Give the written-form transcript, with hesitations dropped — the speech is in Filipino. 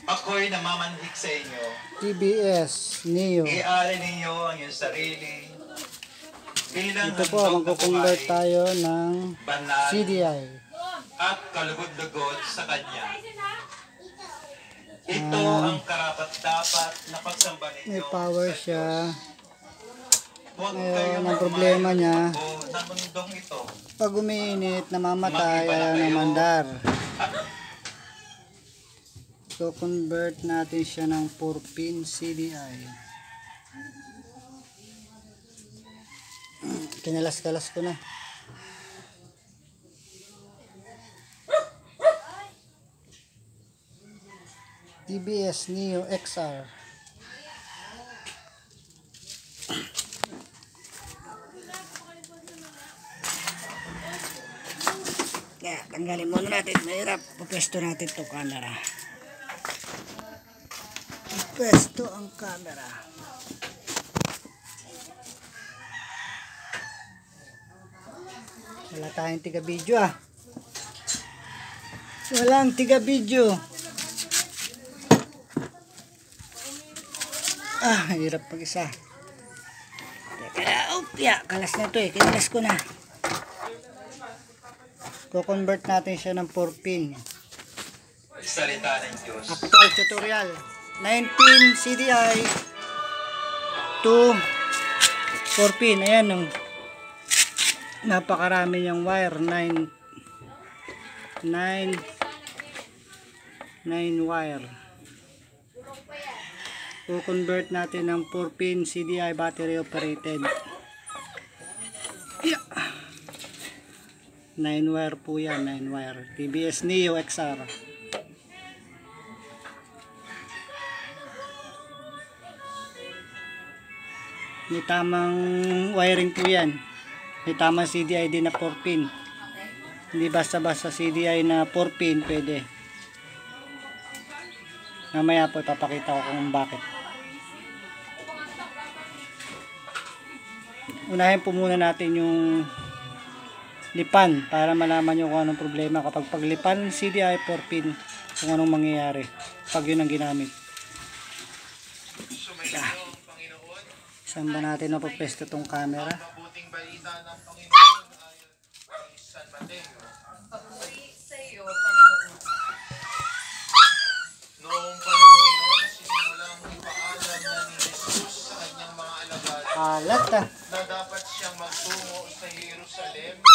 Ako'y namamanhik sa inyo. TBS Neo. I-ari ninyo ang iyong sarili. Bilang Ito po, magko-convert tayo ng banal CDI. at kalugod-lugod sa Kanya. Ito ang karapat-dapat na pagsamba ninyo. May power sa siya. Huwag Ngayon, kayong ang problema niya, ng mundong ito. pag umiinit, namamatay, ayaw na mandar. So, convert natin siya ng 4-pin CDI. Kinalas-kalas ko na. TBS Neo XR. Kaya, tanggalin muna natin. Mahirap. Pupwesto natin itong camera. Pwesto ang camera. Wala tayong tiga-video ah. Walang tiga-video. Ah, hirap pag-isa. Kaya, upya. Kalas na ito eh. Kinalas ko na. Ko-convert natin siya ng 4-pin. Salita ng Diyos. Actual tutorial. 9-pin CDI to 4-pin. Ayan yung napakarami niyang wire. 9 wire. I-convert natin ng 4-pin CDI battery operated. Yeah. 9 wire po yan. 9 wire. TBS Neo XR. May tamang wiring po yan. May tamang CDI din na 4-pin. Hindi basta-basta CDI na 4-pin pwede. Mamaya po papakita ko kung bakit. Unahin po muna natin yung lipan para malaman nyo kung anong problema kapag paglipan CDI 4-pin, kung anong mangyayari pag yun ang ginamit. Saan ba natin napapwesto tong camera? Mabuting balita ng Panginoon ayon kay San Mateo. Papuri sa iyo, Panginoon. Noong panahon noon, sinimulang ipaalam na ni Jesus sa kanyang mga alagad Alat ah. na dapat siyang magtungo sa Jerusalem